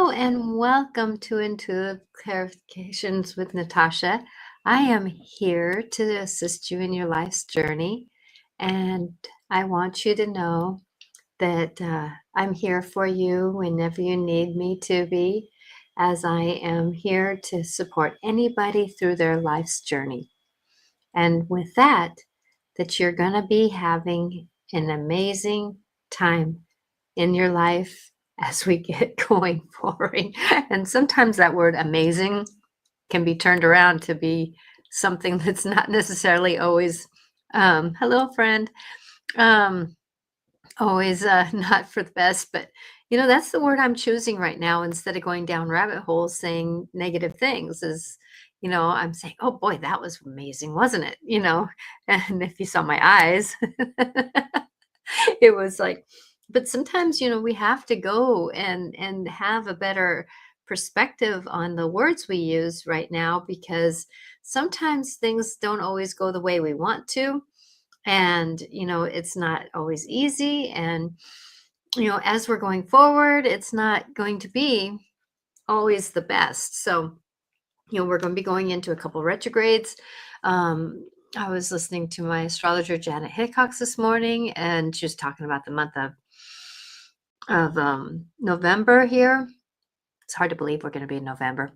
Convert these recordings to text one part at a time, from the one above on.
And welcome to Intuitive Clarifications with Natasha. I am here to assist you in your life's journey, and I want you to know that I'm here for you whenever you need me to be, as I am here to support anybody through their life's journey. And with that you're going to be having an amazing time in your life as we get going forward. And sometimes that word amazing can be turned around to be something that's not necessarily always, hello, friend, um, always not for the best. But, that's the word I'm choosing right now instead of going down rabbit holes saying negative things is, I'm saying, oh boy, that was amazing, wasn't it? And if you saw my eyes, it was like, but sometimes, we have to go and have a better perspective on the words we use right now, because sometimes things don't always go the way we want to. And, it's not always easy. And, as we're going forward, it's not going to be always the best. So, we're going to be going into a couple retrogrades. I was listening to my astrologer, Janet Hickox, this morning, and she was talking about the month of November here. It's hard to believe we're going to be in November.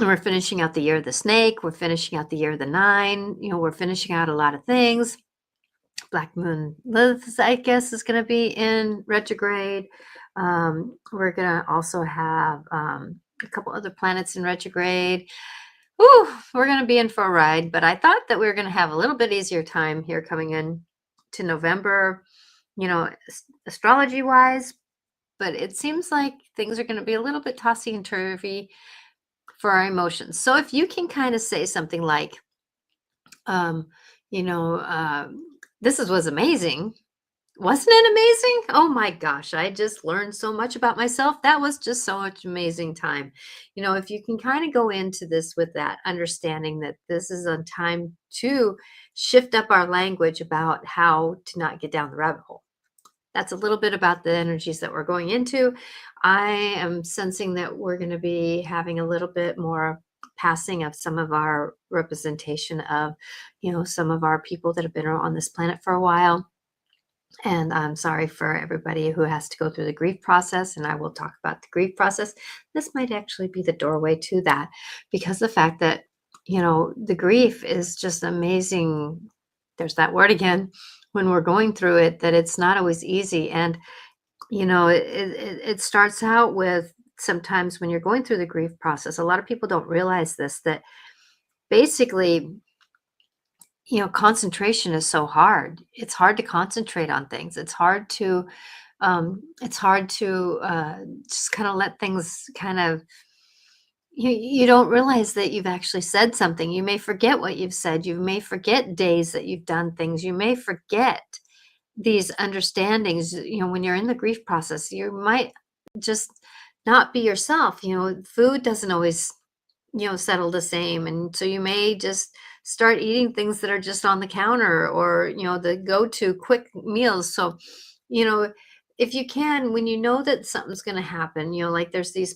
And we're finishing out the year of the snake. We're finishing out the year of the nine. We're finishing out a lot of things. Black Moon Lilith, I guess, is going to be in retrograde. We're going to also have a couple other planets in retrograde. Ooh, we're going to be in for a ride, but I thought that we were going to have a little bit easier time here coming in to November, astrology wise, but it seems like things are going to be a little bit tossy and turvy for our emotions. So if you can kind of say something like, this was amazing. Wasn't it amazing? Oh my gosh, I just learned so much about myself. That was just so much amazing time. If you can kind of go into this with that understanding that this is a time to shift up our language about how to not get down the rabbit hole. That's a little bit about the energies that we're going into. I am sensing that we're going to be having a little bit more passing of some of our representation of, some of our people that have been on this planet for a while. And I'm sorry for everybody who has to go through the grief process, and I will talk about the grief process. This might actually be the doorway to that, because the fact that, the grief is just amazing. There's that word again, when we're going through it, that it's not always easy. And, it starts out with, sometimes when you're going through the grief process, a lot of people don't realize this, that basically, concentration is so hard. It's hard to concentrate on things. It's hard to just kind of let things kind of, you don't realize that you've actually said something. You may forget what you've said. You may forget days that you've done things. You may forget these understandings. When you're in the grief process, you might just not be yourself. Food doesn't always, settle the same. And so you may just start eating things that are just on the counter, or, the go-to quick meals. So, if you can, when you know that something's going to happen, like there's these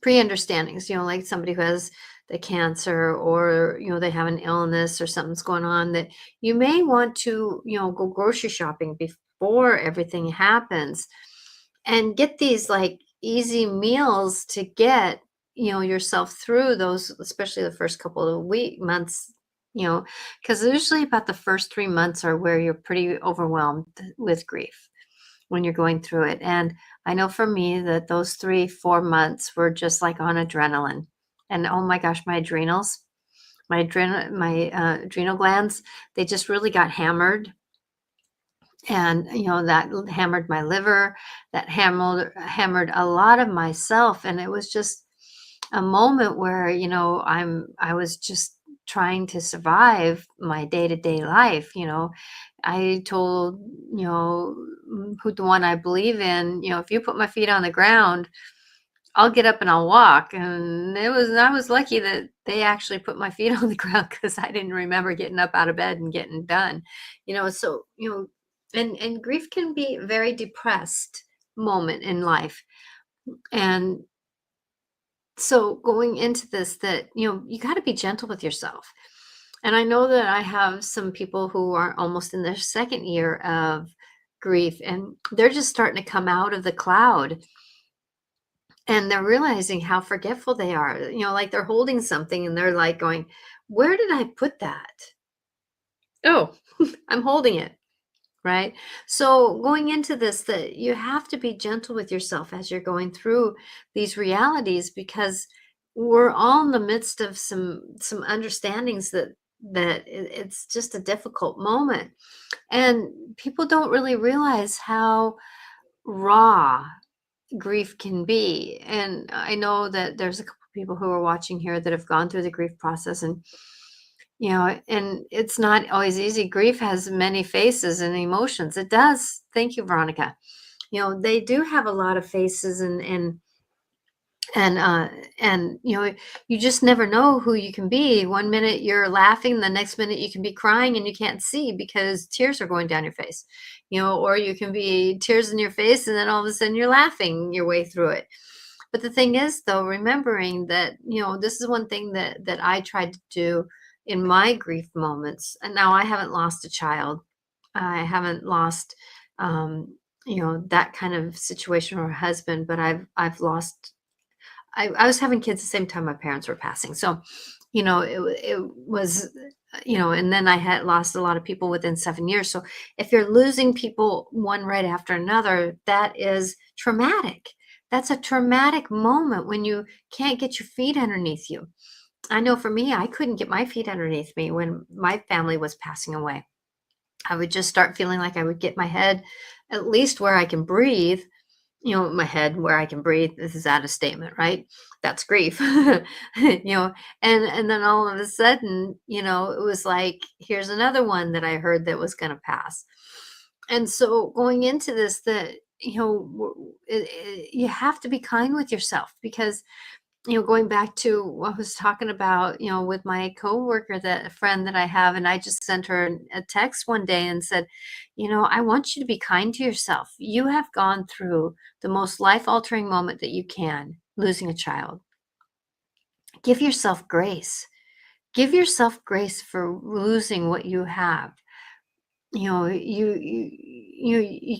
pre-understandings, like somebody who has the cancer, or, they have an illness or something's going on, that you may want to, go grocery shopping before everything happens, and get these like easy meals to get, yourself through those, especially the first couple of months, because usually about the first 3 months are where you're pretty overwhelmed with grief when you're going through it. And I know for me that those 3-4 months were just like on adrenaline. And oh my gosh, my adrenal glands, they just really got hammered. And, that hammered my liver, that hammered a lot of myself. And it was just a moment where, I was just trying to survive my day-to-day life. I told, who the one I believe in, if you put my feet on the ground, I'll get up and I'll walk. And I was lucky that they actually put my feet on the ground, because I didn't remember getting up out of bed and getting done, so, and grief can be very depressed moment in life. And so going into this, that, you got to be gentle with yourself. And I know that I have some people who are almost in their second year of grief, and they're just starting to come out of the cloud, and they're realizing how forgetful they are. Like they're holding something and they're like going, where did I put that? Oh, I'm holding it. Right? So going into this, that you have to be gentle with yourself as you're going through these realities, because we're all in the midst of some understandings that it's just a difficult moment. And people don't really realize how raw grief can be. And I know that there's a couple people who are watching here that have gone through the grief process, and it's not always easy. Grief has many faces and emotions. It does. Thank you, Veronica. They do have a lot of faces, and you just never know who you can be. One minute you're laughing, the next minute you can be crying and you can't see because tears are going down your face. Or you can be tears in your face and then all of a sudden you're laughing your way through it. But the thing is, though, remembering that, this is one thing that I tried to do in my grief moments. And now I haven't lost a child. I haven't lost, that kind of situation, or a husband, but I've lost. I was having kids the same time my parents were passing. So, it was, and then I had lost a lot of people within 7 years. So if you're losing people one right after another, that is traumatic. That's a traumatic moment when you can't get your feet underneath you. I know for me, I couldn't get my feet underneath me when my family was passing away. I would just start feeling like I would get my head at least where I can breathe, my head where I can breathe. This is out of statement, right? That's grief. And then all of a sudden, it was like, here's another one that I heard that was going to pass. And so going into this, that, you have to be kind with yourself, because going back to what I was talking about, with my coworker, that a friend that I have, and I just sent her a text one day and said, I want you to be kind to yourself. You have gone through the most life-altering moment that you can, losing a child. Give yourself grace. Give yourself grace for losing what you have. You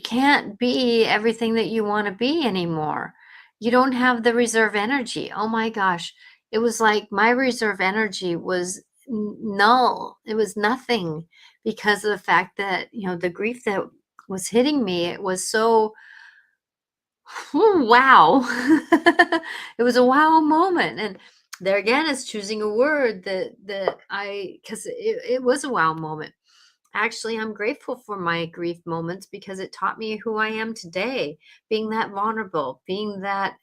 can't be everything that you want to be anymore. You don't have the reserve energy. Oh my gosh, it was like my reserve energy was null. It was nothing, because of the fact that, the grief that was hitting me, it was so, wow. It was a wow moment. And there again is choosing a word that I, because it was a wow moment. Actually, I'm grateful for my grief moments, because it taught me who I am today. Being that vulnerable, being that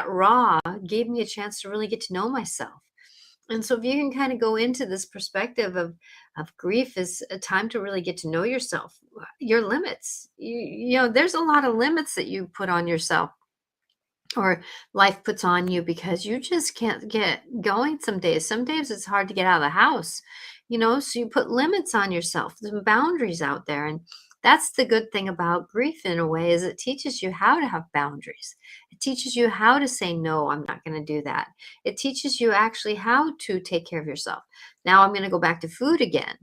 raw, gave me a chance to really get to know myself. And so, if you can kind of go into this perspective of grief as a time to really get to know yourself, your limits. There's a lot of limits that you put on yourself, or life puts on you, because you just can't get going some days. Some days it's hard to get out of the house, so you put limits on yourself, some boundaries out there. And that's the good thing about grief, in a way, is it teaches you how to have boundaries. It teaches you how to say, no, I'm not going to do that. It teaches you actually how to take care of yourself. Now I'm going to go back to food again,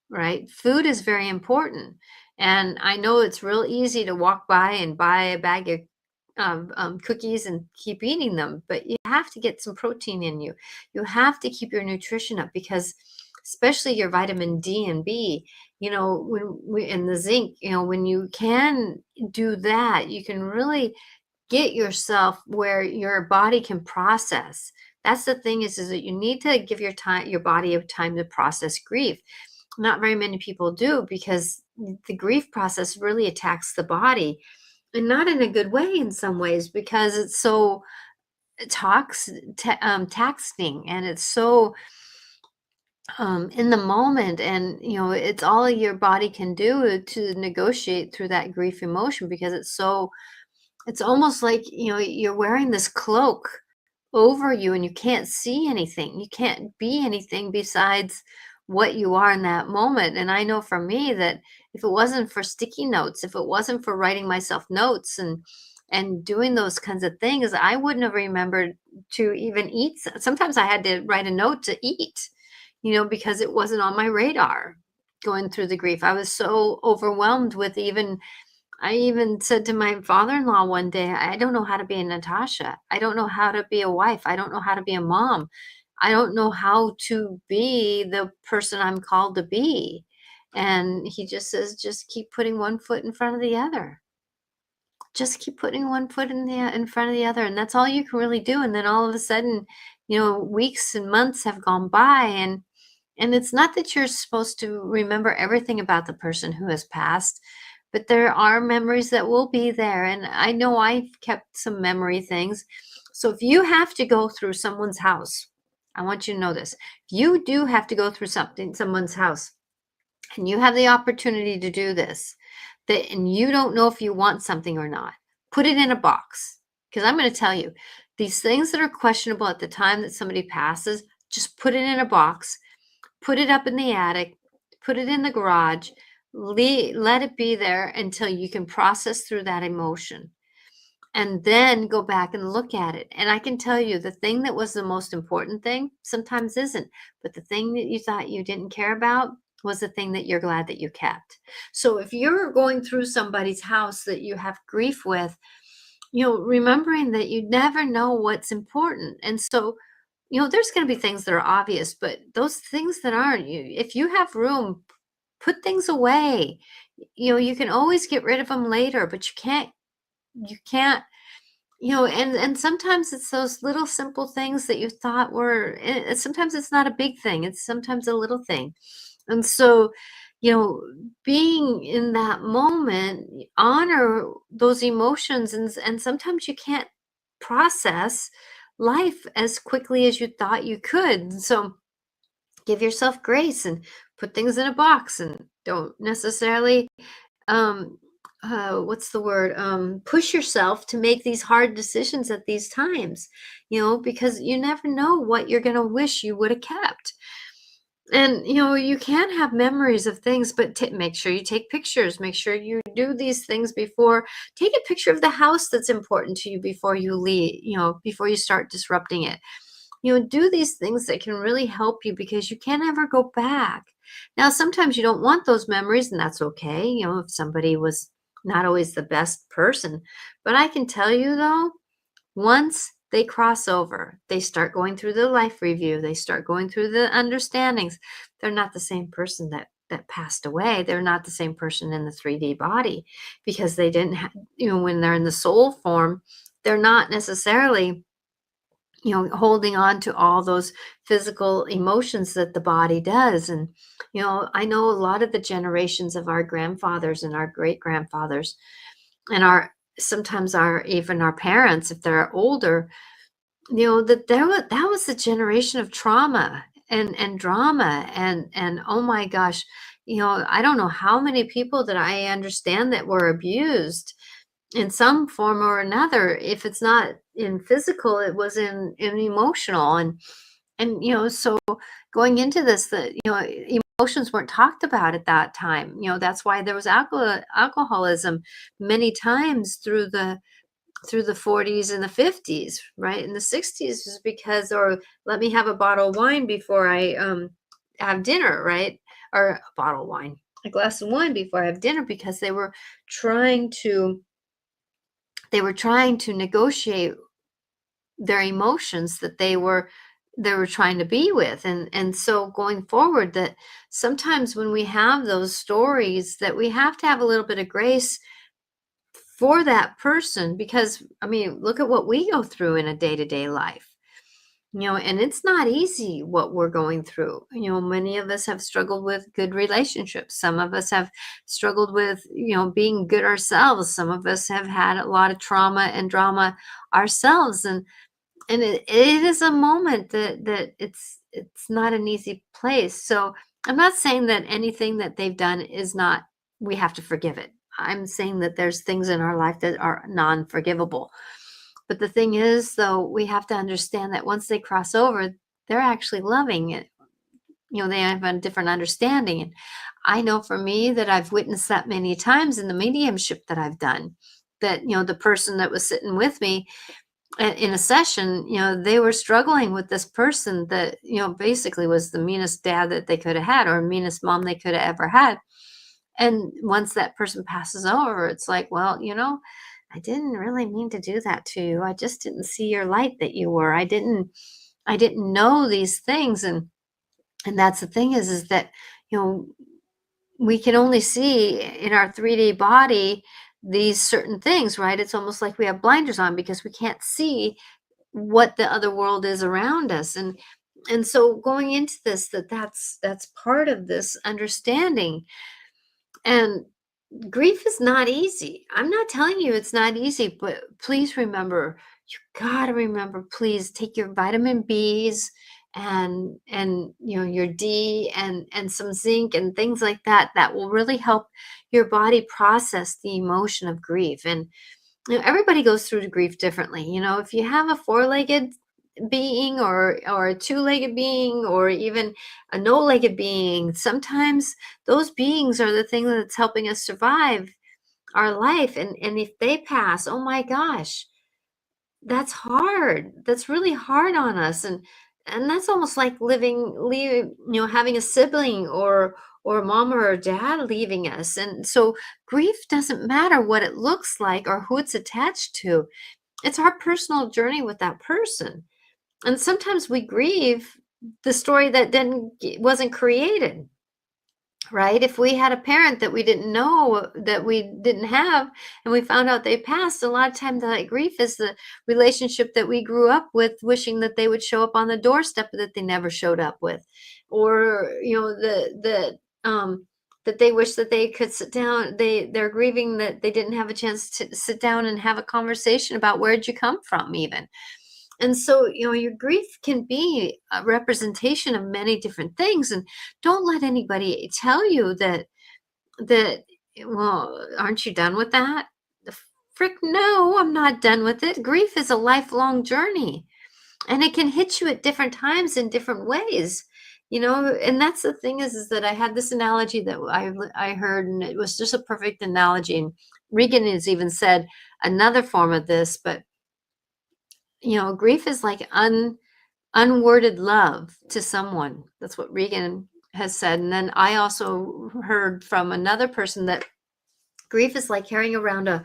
right? Food is very important. And I know it's real easy to walk by and buy a bag of cookies and keep eating them, but you have to get some protein in you. You have to keep your nutrition up, because especially your vitamin D and B, and the zinc, when you can do that, you can really get yourself where your body can process. That's the thing, is that you need to give your body a time to process grief. Not very many people do, because the grief process really attacks the body, and not in a good way in some ways, because it's so taxing, and it's so in the moment. And it's all your body can do to negotiate through that grief emotion, because it's almost like, you're wearing this cloak over you, and you can't see anything. You can't be anything besides what you are in that moment. And I know for me that if it wasn't for sticky notes, if it wasn't for writing myself notes and doing those kinds of things, I wouldn't have remembered to even eat. Sometimes I had to write a note to eat, because it wasn't on my radar going through the grief. I was so overwhelmed with I even said to my father-in-law one day, I don't know how to be a Natasha. I don't know how to be a wife. I don't know how to be a mom. I don't know how to be the person I'm called to be. And he just says, just keep putting one foot in front of the other. Just keep putting one foot in front of the other. And that's all you can really do. And then all of a sudden, weeks and months have gone by, and it's not that you're supposed to remember everything about the person who has passed, but there are memories that will be there. And I know I've kept some memory things. So if you have to go through someone's house, I want you to know this. If you do have to go through someone's house, and you have the opportunity to do this, and you don't know if you want something or not, put it in a box. Because I'm going to tell you, these things that are questionable at the time that somebody passes, just put it in a box, put it up in the attic, put it in the garage, let it be there until you can process through that emotion, and then go back and look at it. And I can tell you, the thing that was the most important thing sometimes isn't, but the thing that you thought you didn't care about was the thing that you're glad that you kept. So if you're going through somebody's house that you have grief with, remembering that you never know what's important. And so, there's going to be things that are obvious, but those things that aren't, if you have room, put things away. You can always get rid of them later, but you can't, and sometimes it's those little simple things that you thought were, sometimes it's not a big thing, it's sometimes a little thing. And so, being in that moment, honor those emotions, and sometimes you can't process life as quickly as you thought you could. So give yourself grace and put things in a box, and don't necessarily what's the word, push yourself to make these hard decisions at these times, because you never know what you're going to wish you would have kept. And you can have memories of things, but make sure you take pictures, make sure you do these things before. Take a picture of the house that's important to you before you leave, before you start disrupting it. Do these things that can really help you, because you can't ever go back. Now, sometimes you don't want those memories, and that's okay. If somebody was not always the best person, but I can tell you though, once they cross over, they start going through the life review, they start going through the understandings, they're not the same person that passed away. They're not the same person in the 3D body, because they didn't have, when they're in the soul form, they're not necessarily holding on to all those physical emotions that the body does. And I know a lot of the generations of our grandfathers and our great grandfathers, and sometimes even our parents, if they're older, that was the generation of trauma and drama, and oh my gosh, I don't know how many people that I understand that were abused in some form or another. If it's not in physical, it was in emotional. And so going into this, that emotions weren't talked about at that time. That's why there was alcoholism many times through the 40s and the 50s, right? In the 60s was because, or let me have a bottle of wine before I have dinner, right? Or a bottle of wine, a glass of wine before I have dinner, because they were trying to negotiate their emotions that they were trying to be with. And so going forward, that sometimes when we have those stories, that we have to have a little bit of grace for that person, because I mean, look at what we go through in a day-to-day life. And it's not easy what we're going through. Many of us have struggled with good relationships. Some of us have struggled with, being good ourselves. Some of us have had a lot of trauma and drama ourselves. And it is a moment that it's not an easy place. So I'm not saying that anything that they've done is not, we have to forgive it. I'm saying that there's things in our life that are non-forgivable. But the thing is, though, we have to understand that once they cross over, they're actually loving it. they have a different understanding. And I know for me that I've witnessed that many times in the mediumship that I've done, that, the person that was sitting with me in a session, they were struggling with this person that, basically was the meanest dad that they could have had, or meanest mom they could have ever had. And once that person passes over, it's like, well, I didn't really mean to do that to you. I just didn't see your light that you were. I didn't know these things. And that's the thing is that, you know, we can only see in our 3D body these certain things, right? It's almost like we have blinders on because we can't see what the other world is around us. And so going into this, that's part of this understanding. And grief is not easy. I'm not telling you it's not easy, but please remember, you gotta remember, please take your vitamin B's and your D and some zinc and things like that that will really help your body process the emotion of grief. And everybody goes through the grief differently. If you have a four-legged being or a two-legged being or even a no-legged being, sometimes those beings are the thing that's helping us survive our life. And if they pass, oh my gosh, that's hard. That's really hard on us. And that's almost like having a sibling or a mom or a dad leaving us. And so grief doesn't matter what it looks like or who it's attached to. It's our personal journey with that person. And sometimes we grieve the story that wasn't created, right? If we had a parent that we didn't know, that we didn't have, and we found out they passed, a lot of times that grief is the relationship that we grew up with, wishing that they would show up on the doorstep that they never showed up with, or that they wish that they could sit down. They're grieving that they didn't have a chance to sit down and have a conversation about where'd you come from, even. And so, your grief can be a representation of many different things. And don't let anybody tell you that, well, aren't you done with that? The frick, no, I'm not done with it. Grief is a lifelong journey, and it can hit you at different times in different ways. And that's the thing is that I had this analogy that I heard, and it was just a perfect analogy. And Regan has even said another form of this, but grief is like unworded love to someone. That's what Regan has said. And then I also heard from another person that grief is like carrying around a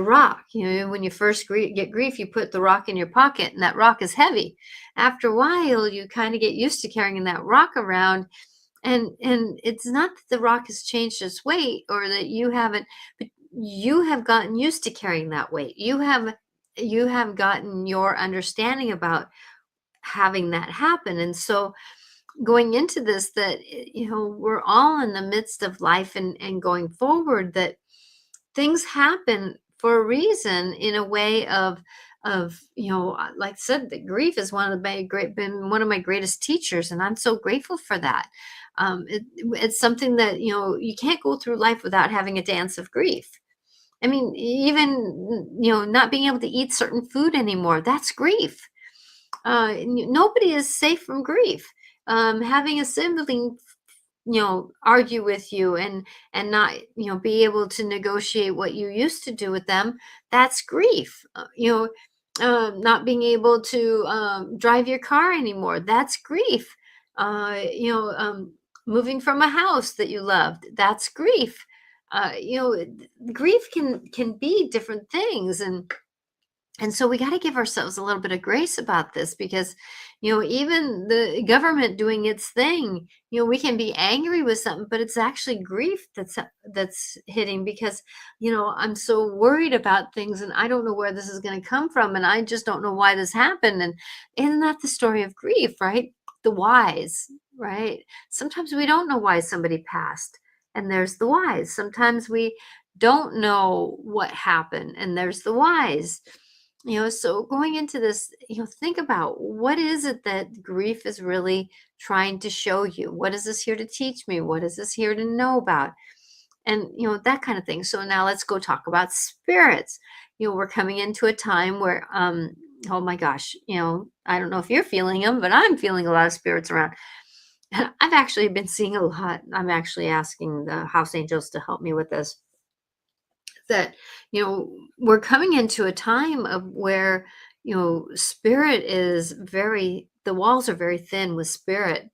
rock. When you first get grief, you put the rock in your pocket, and that rock is heavy. After a while, you kind of get used to carrying that rock around. And it's not that the rock has changed its weight or that you haven't, but you have gotten used to carrying that weight. You have gotten your understanding about having that happen. And so going into this, that we're all in the midst of life and going forward, that things happen for a reason, in a way of like I said, that grief is been one of my greatest teachers, and I'm so grateful for that. It's something that you can't go through life without having a dance of grief. I mean, even not being able to eat certain food anymore, that's grief. Nobody is safe from grief. Having a sibling, argue with you and not, be able to negotiate what you used to do with them, that's grief. Not being able to drive your car anymore, that's grief. Moving from a house that you loved, that's grief. Grief can be different things. And so we got to give ourselves a little bit of grace about this, because, even the government doing its thing, we can be angry with something, but it's actually grief that's hitting, because, I'm so worried about things and I don't know where this is going to come from. And I just don't know why this happened. And isn't that the story of grief, right? The whys, right? Sometimes we don't know why somebody passed, and there's the whys. Sometimes we don't know what happened, and there's the whys. So going into this, think about, what is it that grief is really trying to show you? What is this here to teach me? What is this here to know about? And, that kind of thing. So now let's go talk about spirits. We're coming into a time where, oh my gosh, I don't know if you're feeling them, but I'm feeling a lot of spirits around. I've actually been seeing a lot. I'm actually asking the house angels to help me with this. That, we're coming into a time of where, spirit is the walls are very thin with spirit.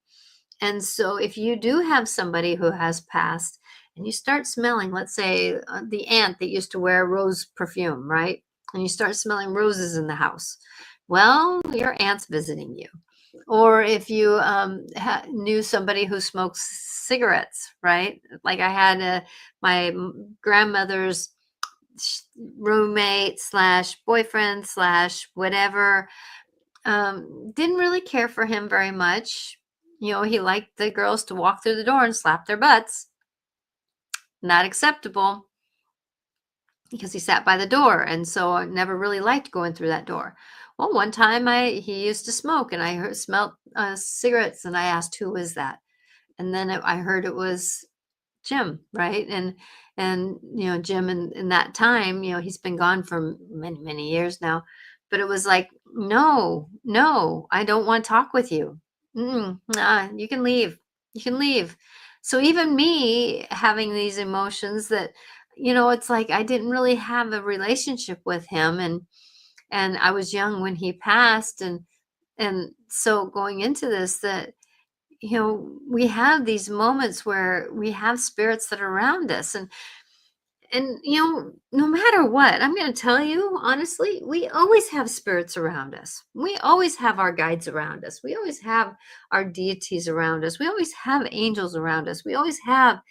And so if you do have somebody who has passed and you start smelling, let's say the aunt that used to wear rose perfume, right? And you start smelling roses in the house. Well, your aunt's visiting you. Or if you knew somebody who smokes cigarettes, right? Like I had my grandmother's roommate slash boyfriend slash whatever, didn't really care for him very much. He liked the girls to walk through the door and slap their butts. Not acceptable, because he sat by the door, and so I never really liked going through that door. Well, one time he used to smoke, and I smelled cigarettes, and I asked, who was that? And then I heard it was Jim, right? And Jim in that time, he's been gone for many, many years now. But it was like, no, no, I don't want to talk with you. Nah, you can leave. You can leave. So even me having these emotions that, it's like I didn't really have a relationship with him, and I was young when he passed, and so going into this, that we have these moments where we have spirits that are around us, and no matter what, I'm going to tell you honestly, we always have spirits around us. We always have our guides around us. We always have our deities around us. We always have angels around us. We always have.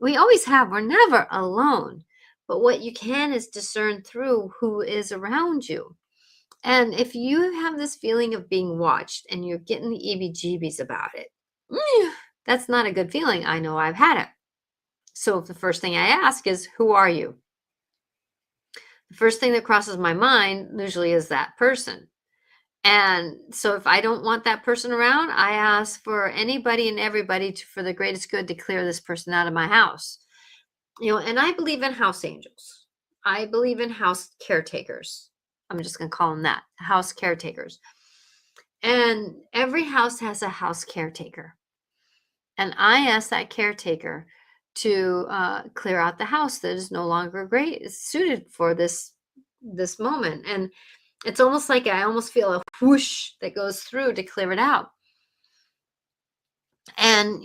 We're never alone. But what you can is discern through who is around you. And if you have this feeling of being watched and you're getting the EBGBs about it, that's not a good feeling. I know I've had it. So the first thing I ask is, who are you? The first thing that crosses my mind usually is that person. And so if I don't want that person around, I ask for anybody and everybody for the greatest good to clear this person out of my house. And I believe in house angels. I believe in house caretakers. I'm just going to call them that, house caretakers. And every house has a house caretaker. And I ask that caretaker to clear out the house that is no longer suited for this moment. And it's almost like I almost feel a whoosh that goes through to clear it out. And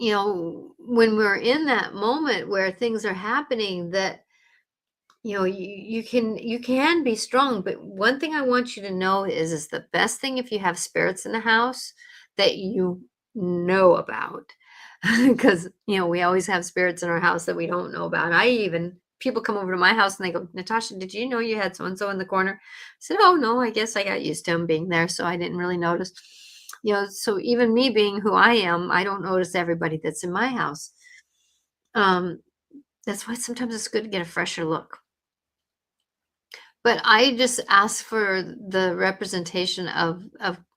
when we're in that moment where things are happening, that you can be strong. But one thing I want you to know is the best thing, if you have spirits in the house that you know about, because we always have spirits in our house that we don't know about. People come over to my house and they go, Natasha, did you know you had so and so in the corner? I said, oh no, I guess I got used to him being there, so I didn't really notice. So even me being who I am, I don't notice everybody that's in my house. That's why sometimes it's good to get a fresher look. But I just ask for the representation of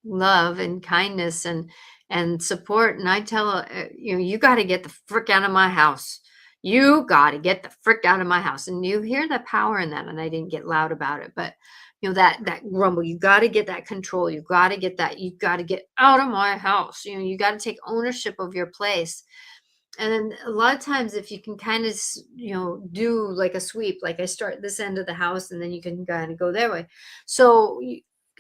love and kindness and support, and I tell you got to get the frick out of my house. You got to get the frick out of my house, and you hear the power in that. And I didn't get loud about it, but that grumble. You got to get that control. You got to get that. You got to get out of my house. You got to take ownership of your place. And then a lot of times, if you can kind of, do like a sweep, like I start this end of the house and then you can kind of go that way. So,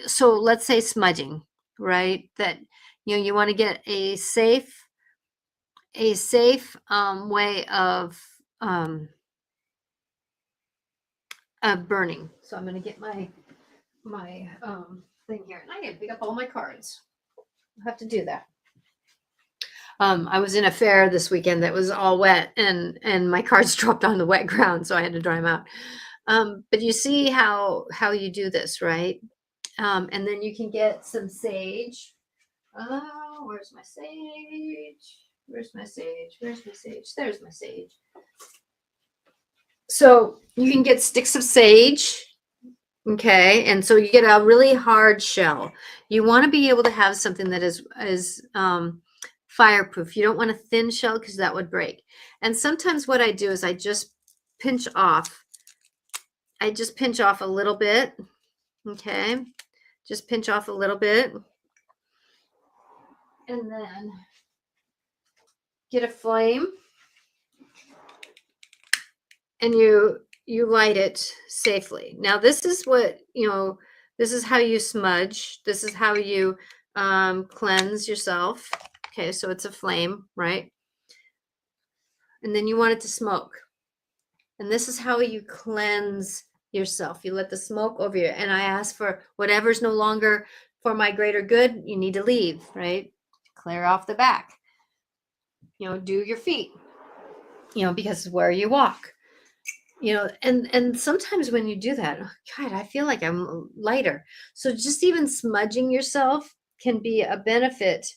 so let's say smudging, right? That, you want to get a safe way of burning. So I'm going to get my thing here, and I need to pick up all my cards. I have to do that. I was in a fair this weekend that was all wet, and my cards dropped on the wet ground, so I had to dry them out. But you see how you do this, right? And then you can get some sage. Oh, where's my sage? Where's my sage? Where's my sage? There's my sage. So you can get sticks of sage. Okay, and so you get a really hard shell. You want to be able to have something that is fireproof. You don't want a thin shell because that would break. And sometimes what I do is I just pinch off. I just pinch off a little bit. Okay, just pinch off a little bit, and then get a flame and you light it safely. Now this is what, this is how you smudge. This is how you cleanse yourself. Okay, so it's a flame, right? And then you want it to smoke. And this is how you cleanse yourself. You let the smoke over you. And I ask for whatever's no longer for my greater good, you need to leave, right? Clear off the back. Do your feet, because of where you walk. And sometimes when you do that, oh God, I feel like I'm lighter. So just even smudging yourself can be a benefit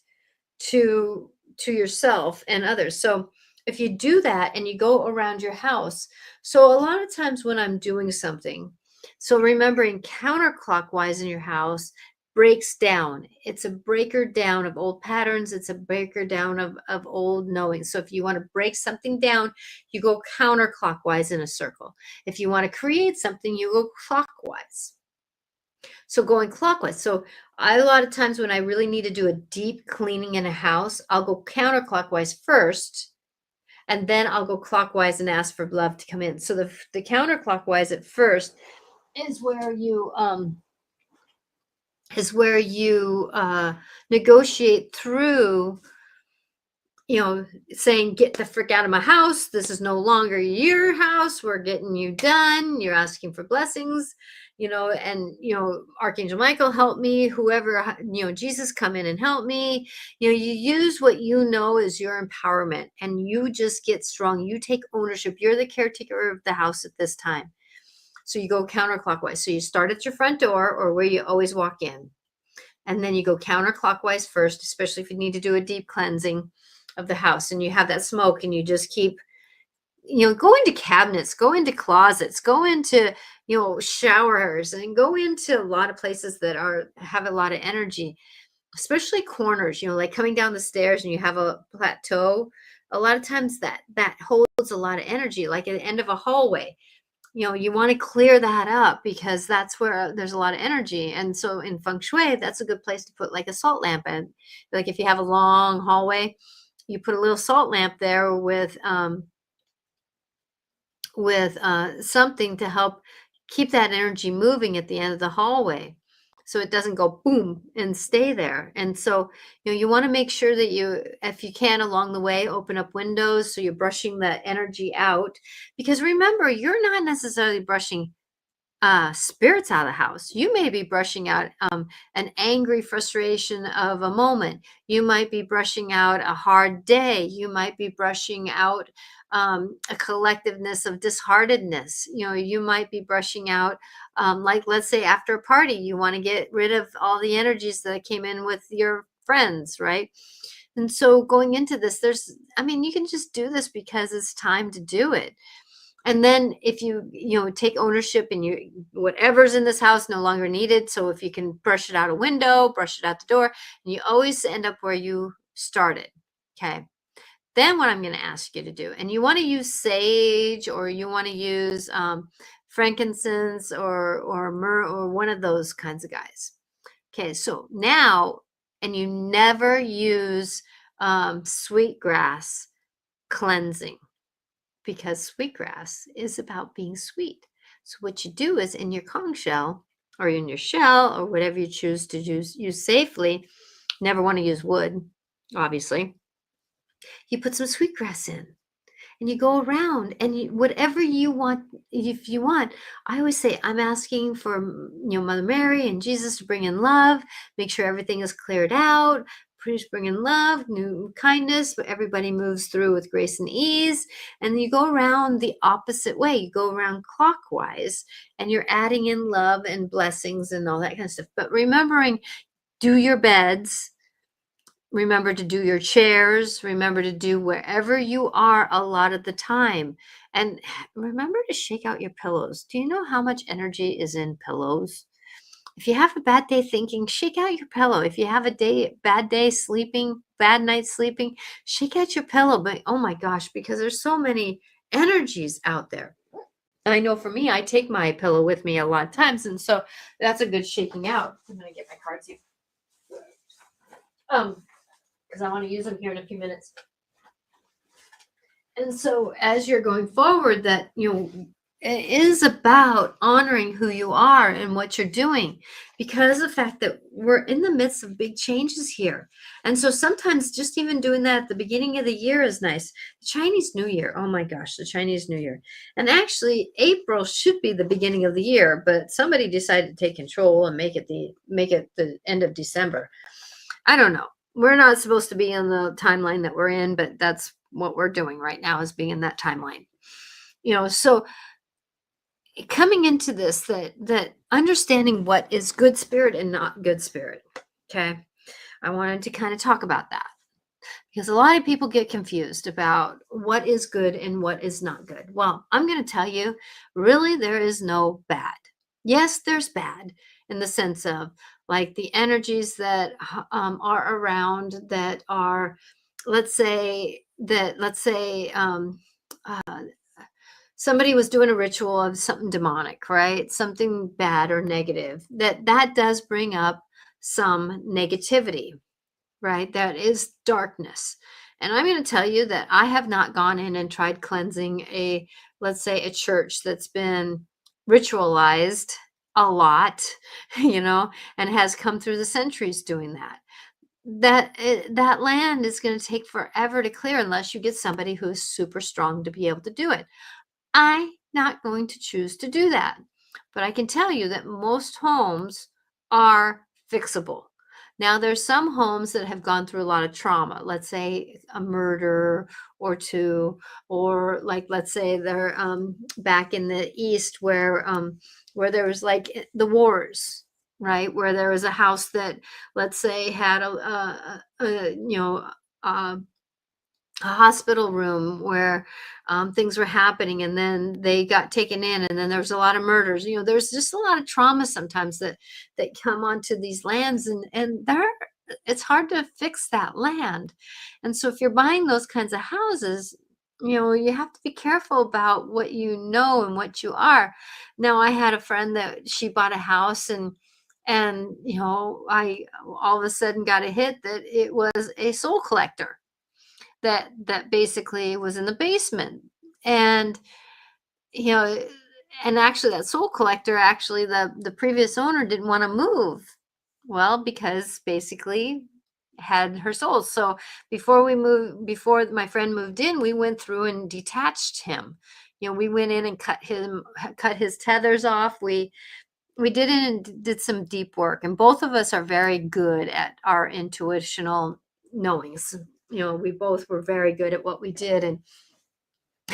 to yourself and others. So if you do that and you go around your house, so a lot of times when I'm doing something, so remembering counterclockwise in your house breaks down. It's a breaker down of old patterns. It's a breaker down of old knowing. So if you want to break something down, you go counterclockwise in a circle. If you want to create something, you go clockwise. So going clockwise. So a lot of times when I really need to do a deep cleaning in a house, I'll go counterclockwise first, and then I'll go clockwise and ask for love to come in. So the counterclockwise at first is where you negotiate through, saying, get the frick out of my house. This is no longer your house. We're getting you done. You're asking for blessings, and, Archangel Michael, help me, whoever, Jesus, come in and help me. You use what is your empowerment, and you just get strong. You take ownership. You're the caretaker of the house at this time. So you go counterclockwise. So you start at your front door or where you always walk in. And then you go counterclockwise first, especially if you need to do a deep cleansing of the house and you have that smoke, and you just keep, go into cabinets, go into closets, go into, showers, and go into a lot of places that have a lot of energy, especially corners, like coming down the stairs and you have a plateau. A lot of times that holds a lot of energy, like at the end of a hallway. You want to clear that up because that's where there's a lot of energy. And so in feng shui, that's a good place to put like a salt lamp in. Like if you have a long hallway, you put a little salt lamp there with something to help keep that energy moving at the end of the hallway, so it doesn't go boom and stay there. And so you want to make sure that you, if you can, along the way, open up windows so you're brushing the energy out, because remember, you're not necessarily brushing spirits out of the house. You may be brushing out an angry frustration of a moment. You might be brushing out a hard day. You might be brushing out a collectiveness of disheartedness. You might be brushing out, like, let's say after a party, you want to get rid of all the energies that came in with your friends, right? And so going into this, you can just do this because it's time to do it. And then if you take ownership, and whatever's in this house no longer needed. So if you can brush it out a window, brush it out the door, and you always end up where you started. Okay. Then what I'm going to ask you to do, and you want to use sage, or you want to use frankincense or myrrh, or one of those kinds of guys. Okay. So now, and you never use sweetgrass cleansing, because sweetgrass is about being sweet. So what you do is, in your conch shell, or in your shell, or whatever you choose to use safely, never want to use wood, obviously, you put some sweetgrass in, and you go around, and whatever you want. If you want, I always say, I'm asking for, Mother Mary and Jesus to bring in love, make sure everything is cleared out. Please bring in love, new kindness, but everybody moves through with grace and ease. And you go around the opposite way. You go around clockwise, and you're adding in love and blessings and all that kind of stuff. But remembering, do your beds. Remember to do your chairs. Remember to do wherever you are a lot of the time. And remember to shake out your pillows. Do you know how much energy is in pillows? If you have a bad day thinking, shake out your pillow. If you have a bad day sleeping, bad night sleeping, shake out your pillow. But oh my gosh, because there's so many energies out there. And I know for me, I take my pillow with me a lot of times. And so that's a good shaking out. I'm going to get my cards here. Because I want to use them here in a few minutes. And so as you're going forward, that, it is about honoring who you are and what you're doing, because of the fact that we're in the midst of big changes here. And so sometimes just even doing that at the beginning of the year is nice. The Chinese New Year, oh my gosh, the Chinese New Year. And actually April should be the beginning of the year, but somebody decided to take control and make it the end of December. I don't know. We're not supposed to be in the timeline that we're in, but that's what we're doing right now, is being in that timeline. So coming into this, that understanding what is good spirit and not good spirit. Okay. I wanted to kind of talk about that, because a lot of people get confused about what is good and what is not good. Well, I'm going to tell you, really, there is no bad. Yes, there's bad in the sense of, like, the energies that are around, that are, let's say, uh, somebody was doing a ritual of something demonic, right? Something bad or negative, that does bring up some negativity, right? That is darkness. And I'm going to tell you that I have not gone in and tried cleansing let's say, a church that's been ritualized a lot, and has come through the centuries doing that. That land is going to take forever to clear unless you get somebody who's super strong to be able to do it. I'm not going to choose to do that. But I can tell you that most homes are fixable. Now, there's some homes that have gone through a lot of trauma, let's say a murder or two, or, like, let's say they're back in the East, where there was, like, the wars, right? Where there was a house that, let's say, had a a hospital room where things were happening, and then they got taken in, and then there was a lot of murders. There's just a lot of trauma sometimes that come onto these lands, and it's hard to fix that land. And so if you're buying those kinds of houses, you have to be careful about what you know and what you are. Now, I had a friend that she bought a house, and I all of a sudden got a hit that it was a soul collector that basically was in the basement. And you know and actually, that soul collector, actually, the previous owner didn't want to move. Well, because basically had her soul. So before my friend moved in, we went through and detached him. We went in and cut his tethers off. We did it and did some deep work, and both of us are very good at our intuitional knowings. We both were very good at what we did, and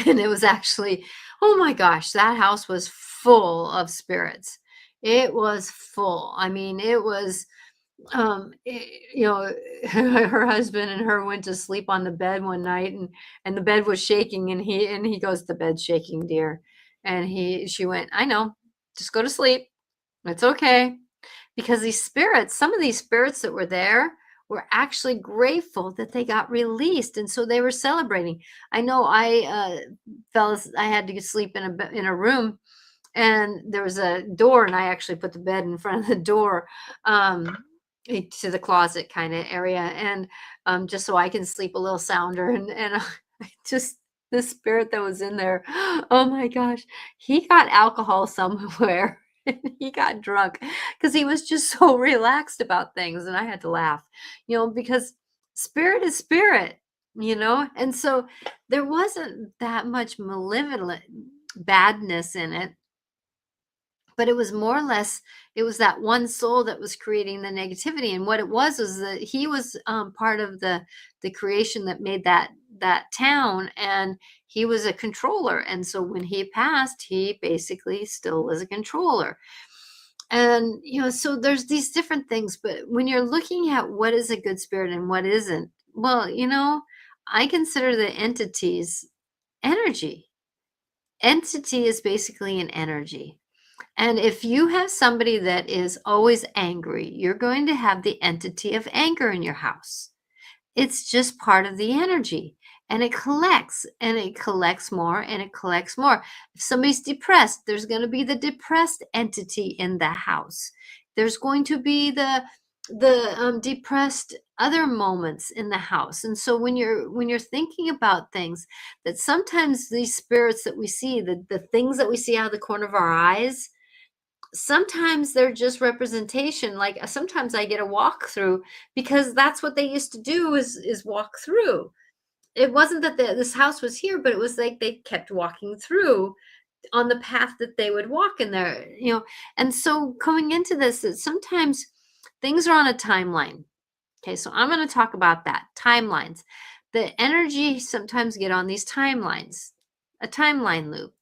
and it was actually, oh my gosh, that house was full of spirits. It was full. I mean, it was, her husband and her went to sleep on the bed one night, and the bed was shaking, and he goes, "The bed's shaking, dear." And she went, "I know, just go to sleep. It's okay." Because some of these spirits that were there were actually grateful that they got released, and so they were celebrating. I know I had to sleep in a room, and there was a door, and I actually put the bed in front of the door, um, to the closet kind of area, and just so I can sleep a little sounder, and just the spirit that was in there, oh my gosh, he got alcohol somewhere. And he got drunk because he was just so relaxed about things, and I had to laugh, because spirit is spirit, and so there wasn't that much malevolent badness in it, but it was more or less, it was that one soul that was creating the negativity. And what it was that he was part of the creation that made that town, and he was a controller. And so when he passed, he basically still was a controller. And so there's these different things, but when you're looking at what is a good spirit and what isn't, well, I consider the entities energy. Entity is basically an energy. And if you have somebody that is always angry, you're going to have the entity of anger in your house. It's just part of the energy. And it collects more, and it collects more. If somebody's depressed, there's going to be the depressed entity in the house. There's going to be the depressed other moments in the house. And so when you're thinking about things, that sometimes these spirits that we see, the things that we see out of the corner of our eyes, sometimes they're just representation. Like sometimes I get a walkthrough because that's what they used to do, is walk through. It wasn't that this house was here, but it was like they kept walking through on the path that they would walk in there, and so coming into this, that sometimes things are on a timeline. Okay, so I'm going to talk about that, timelines. The energy sometimes get on these timelines, a timeline loop,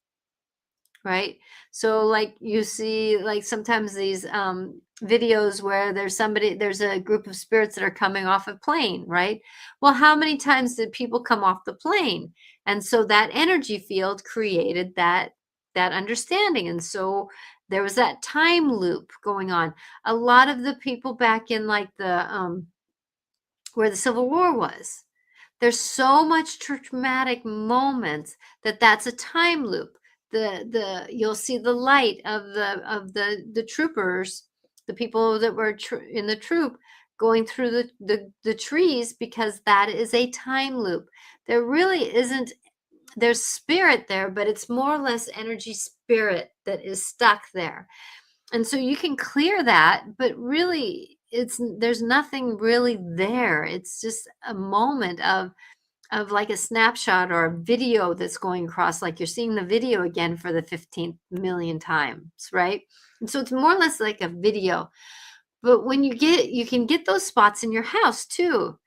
right? So like you see, like sometimes these videos where there's a group of spirits that are coming off a plane, right? Well, how many times did people come off the plane? And so that energy field created that understanding. And so there was that time loop going on. A lot of the people back in like the where the Civil War was, there's so much traumatic moments that's a time loop. The You'll see the light of the troopers, the people that were in the troop, going through the trees, because that is a time loop. There really isn't, there's spirit there, but it's more or less energy spirit that is stuck there. And so you can clear that, but really there's nothing really there. It's just a moment of like a snapshot or a video that's going across, like you're seeing the video again for the 15th million times, right? And so it's more or less like a video. But when you can get those spots in your house too.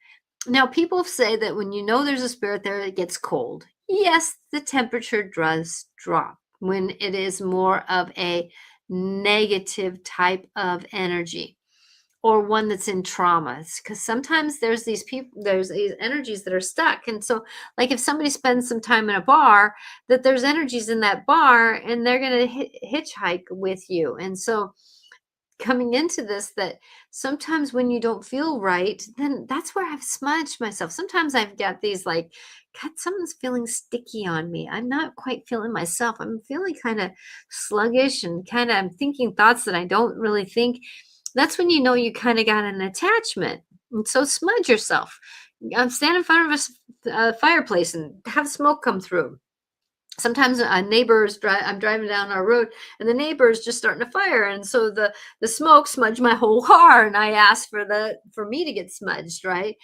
Now, people say that when you know there's a spirit there, it gets cold. Yes, the temperature does drop when it is more of a negative type of energy, or one that's in traumas, because sometimes there's these energies that are stuck. And so like if somebody spends some time in a bar, that there's energies in that bar and they're going to hitchhike with you. And so coming into this, that sometimes when you don't feel right, then that's where I've smudged myself. Sometimes I've got these like, God, someone's feeling sticky on me. I'm not quite feeling myself. I'm feeling kind of sluggish and kind of I'm thinking thoughts that I don't really think. That's when you know you kind of got an attachment. And so smudge yourself. Stand in front of a fireplace and have smoke come through. Sometimes I'm driving down our road and the neighbor is just starting a fire, and so the smoke smudged my whole car, and I asked for me to get smudged, right?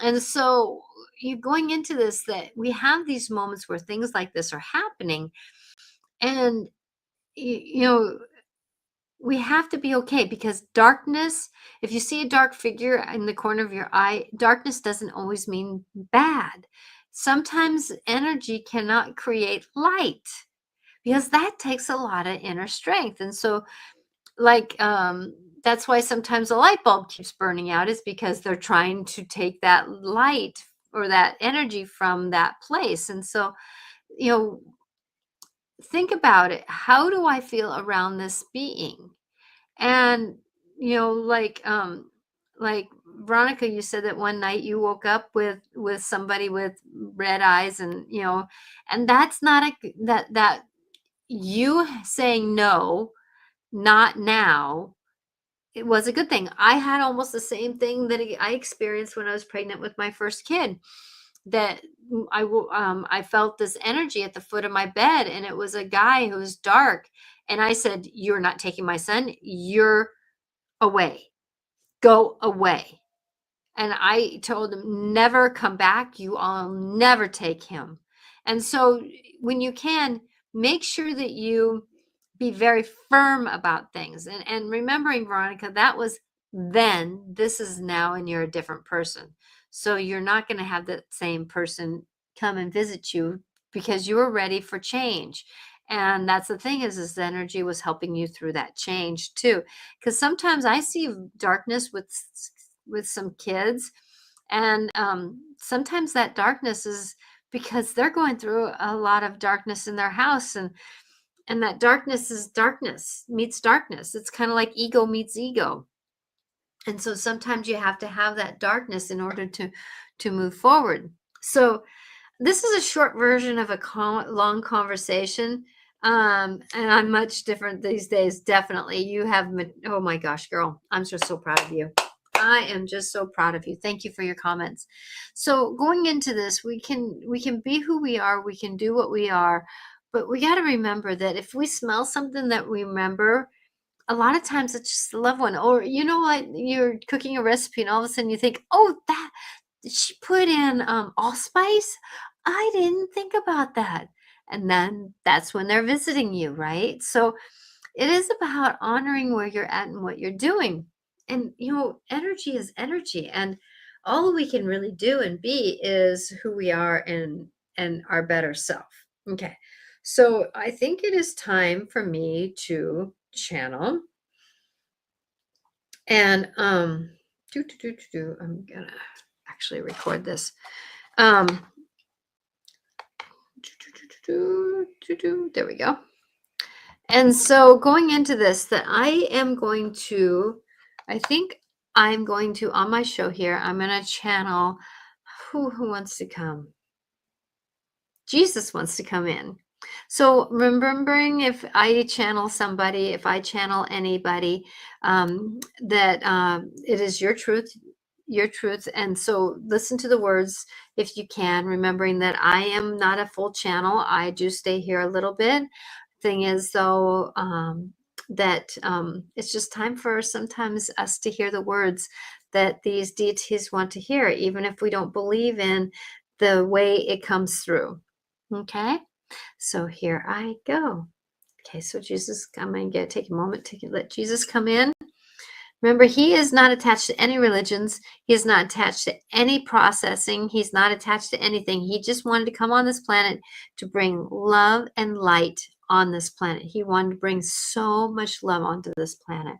And so you're going into this, that we have these moments where things like this are happening, and you know we have to be okay, because darkness, if you see a dark figure in the corner of your eye, darkness doesn't always mean bad. Sometimes energy cannot create light, because that takes a lot of inner strength. And so like that's why sometimes a light bulb keeps burning out, is because they're trying to take that light or that energy from that place. And so you know think about it, how do I feel around this being? And like Veronica, you said that one night you woke up with somebody with red eyes, and and that's not that you saying no, not now, it was a good thing. I had almost the same thing that I experienced when I was pregnant with my first kid. That I felt this energy at the foot of my bed, and it was a guy who was dark. And I said, "You're not taking my son. You're away. Go away." And I told him, "Never come back. You all never take him." And so when you can, make sure that you be very firm about things. And remembering, Veronica, that was then, this is now, and you're a different person. So you're not going to have that same person come and visit you, because you were ready for change. And that's the thing, is the energy was helping you through that change too. Because sometimes I see darkness with some kids, and sometimes that darkness is because they're going through a lot of darkness in their house, and that darkness is darkness meets darkness. It's kind of like ego meets ego. And so sometimes you have to have that darkness in order to move forward. So this is a short version of a long conversation. And I'm much different these days. Definitely. You have, oh my gosh, girl, I'm just so proud of you. I am just so proud of you. Thank you for your comments. So going into this, we can be who we are, we can do what we are, but we got to remember that if we smell something that we remember, a lot of times it's just a loved one. Or you know what, you're cooking a recipe and all of a sudden you think, oh, that she put in allspice. I didn't think about that. And then that's when they're visiting you, right? So it is about honoring where you're at and what you're doing. And energy is energy, and all we can really do and be is who we are and our better self. Okay. So I think it is time for me to channel. And I'm gonna actually record this. There we go. And so going into this, that I think I'm going to, on my show here, I'm going to channel who wants to come. Jesus wants to come in. So remembering, if I channel somebody, if I channel anybody, that it is your truth. And so listen to the words if you can, remembering that I am not a full channel. I do stay here a little bit. Thing is, though, that it's just time for sometimes us to hear the words that these deities want to hear, even if we don't believe in the way it comes through. Okay, so here I go. Okay, so Jesus, I'm going to take a moment to let Jesus come in. Remember, he is not attached to any religions. He is not attached to any processing. He's not attached to anything. He just wanted to come on this planet to bring love and light on this planet. He wanted to bring so much love onto this planet.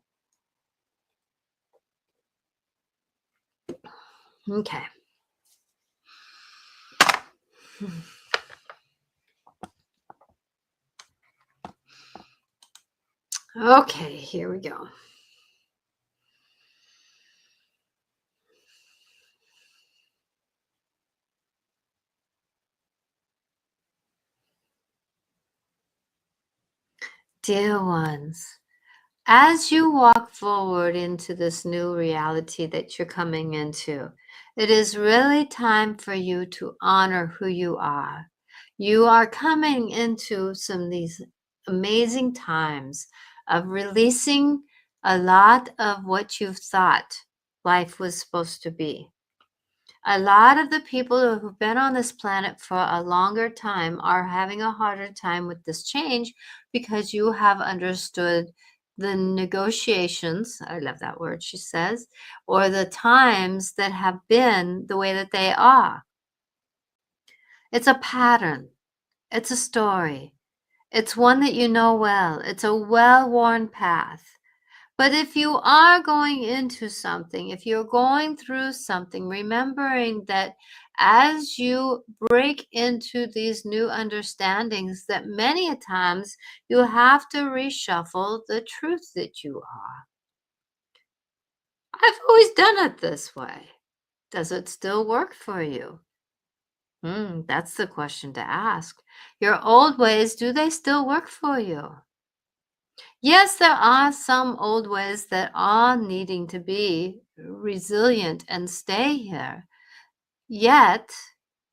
Okay. Okay, here we go. Dear ones, as you walk forward into this new reality that you're coming into, it is really time for you to honor who you are. You are coming into some of these amazing times of releasing a lot of what you've thought life was supposed to be. A lot of the people who've been on this planet for a longer time are having a harder time with this change because you have understood the negotiations, I love that word, she says, or the times that have been the way that they are. It's a pattern. It's a story. It's one that you know well. It's a well-worn path. But if you are going into something, if you're going through something, remembering that as you break into these new understandings, that many a times you have to reshuffle the truth that you are. I've always done it this way. Does it still work for you? That's the question to ask. Your old ways, do they still work for you? Yes, there are some old ways that are needing to be resilient and stay here. Yet,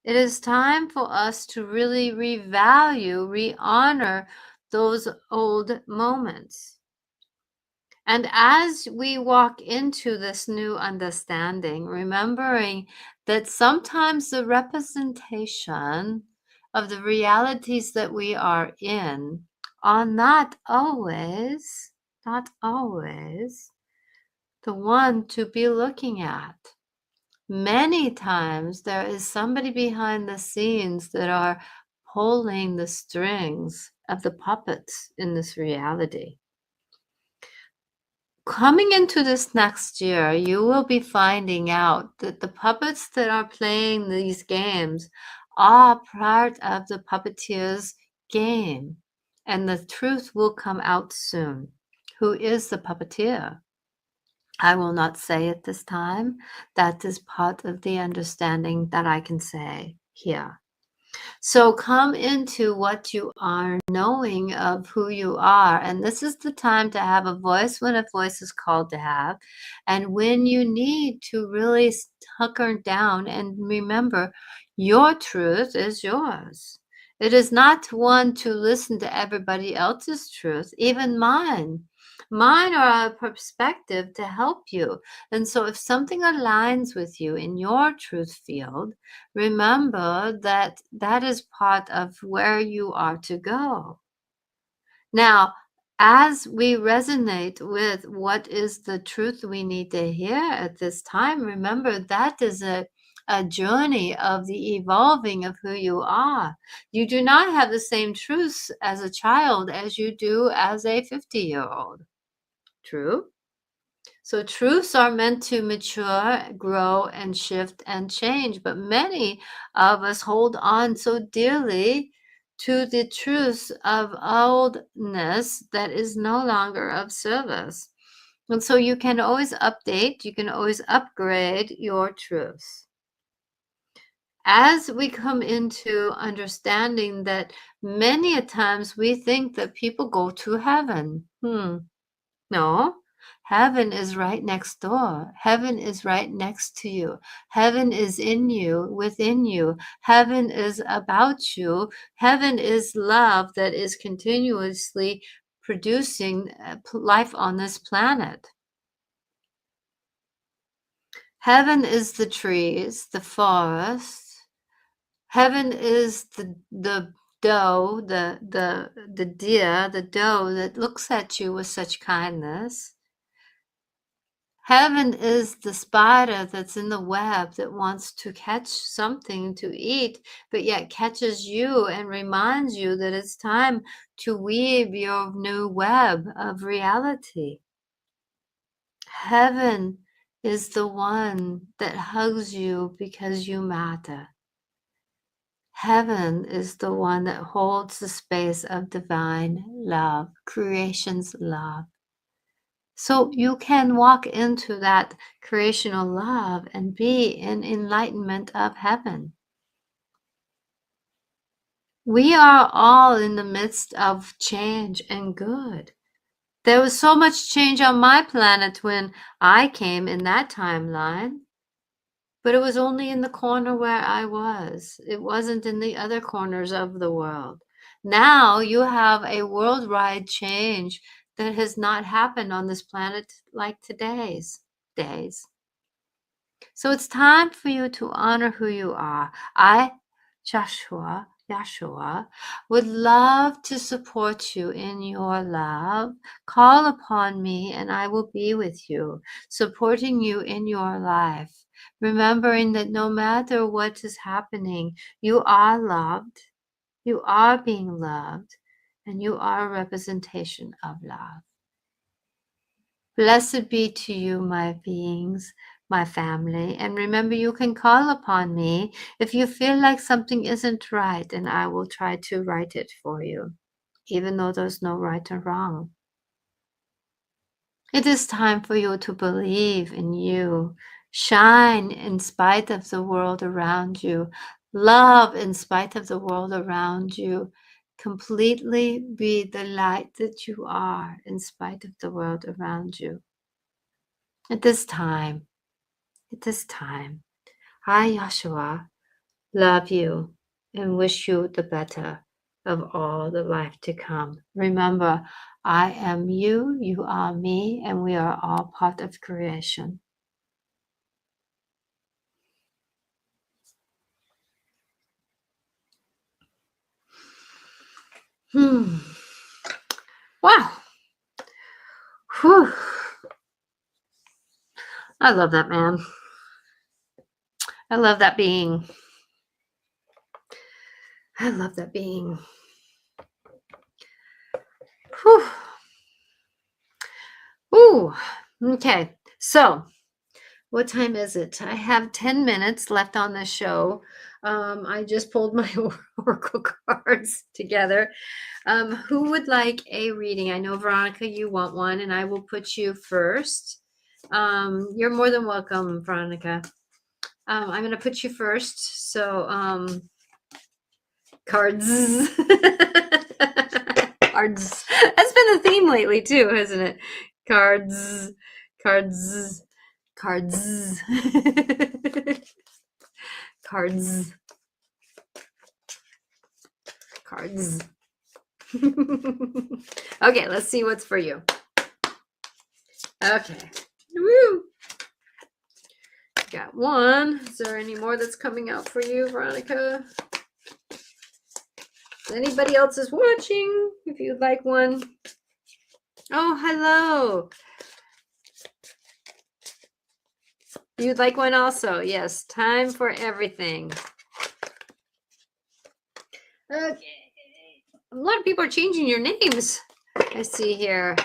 it is time for us to really revalue, re-honor those old moments. And as we walk into this new understanding, remembering that sometimes the representation of the realities that we are in are not always the one to be looking at. Many times there is somebody behind the scenes that are pulling the strings of the puppets in this reality. Coming into this next year, you will be finding out that the puppets that are playing these games are part of the puppeteer's game, and the truth will come out soon. Who is the puppeteer? I will not say it this time. That is part of the understanding that I can say here. So come into what you are, knowing of who you are. And this is the time to have a voice when a voice is called to have. And when you need to really hunker down and remember your truth is yours. It is not one to listen to everybody else's truth, even mine. Mine are a perspective to help you. And so if something aligns with you in your truth field, remember that that is part of where you are to go. Now, as we resonate with what is the truth we need to hear at this time, remember that is a journey of the evolving of who you are. You do not have the same truths as a child as you do as a 50-year-old. True? So truths are meant to mature, grow, and shift and change. But many of us hold on so dearly to the truths of oldness that is no longer of service. And so you can always update, you can always upgrade your truths. As we come into understanding that many a times we think that people go to heaven. No, heaven is right next door. Heaven is right next to you. Heaven is in you, within you. Heaven is about you. Heaven is love that is continuously producing life on this planet. Heaven is the trees, the forest. Heaven is the doe, the deer, the doe that looks at you with such kindness. Heaven is the spider that's in the web that wants to catch something to eat, but yet catches you and reminds you that it's time to weave your new web of reality. Heaven is the one that hugs you because you matter. Heaven is the one that holds the space of divine love, creation's love. So you can walk into that creational love and be in enlightenment of heaven. We are all in the midst of change and good. There was so much change on my planet when I came in that timeline, but it was only in the corner where I was. It wasn't in the other corners of the world. Now you have a worldwide change that has not happened on this planet like today's days. So it's time for you to honor who you are. I, Yeshua, would love to support you in your love. Call upon me and I will be with you, supporting you in your life. Remembering that no matter what is happening, you are loved, you are being loved, and you are a representation of love. Blessed be to you, my beings, my family. And remember, you can call upon me if you feel like something isn't right, and I will try to right it for you, even though there's no right or wrong. It is time for you to believe in you, shine in spite of the world around you, love in spite of the world around you, completely be the light that you are in spite of the world around you. At this time, I, Yahshua, love you and wish you the better of all the life to come. Remember, I am you, you are me, and we are all part of creation. Wow. Whew. I love that man. I love that being. I love that being. Whew. Ooh. Okay. So, what time is it? I have 10 minutes left on the show. I just pulled my oracle cards together. Who would like a reading? I know, Veronica, you want one, and I will put you first. You're more than welcome, Veronica. I'm going to put you first. So Cards. Cards. That's been a theme lately too, hasn't it? Cards. Cards. Cards. Cards. Cards. Okay, let's see what's for you. Okay. Woo! Got one. Is there any more that's coming out for you, Veronica? Anybody else is watching, if you'd like one. Oh, hello. You'd like one also? Yes. Time for everything. Okay. A lot of people are changing your names. I see here.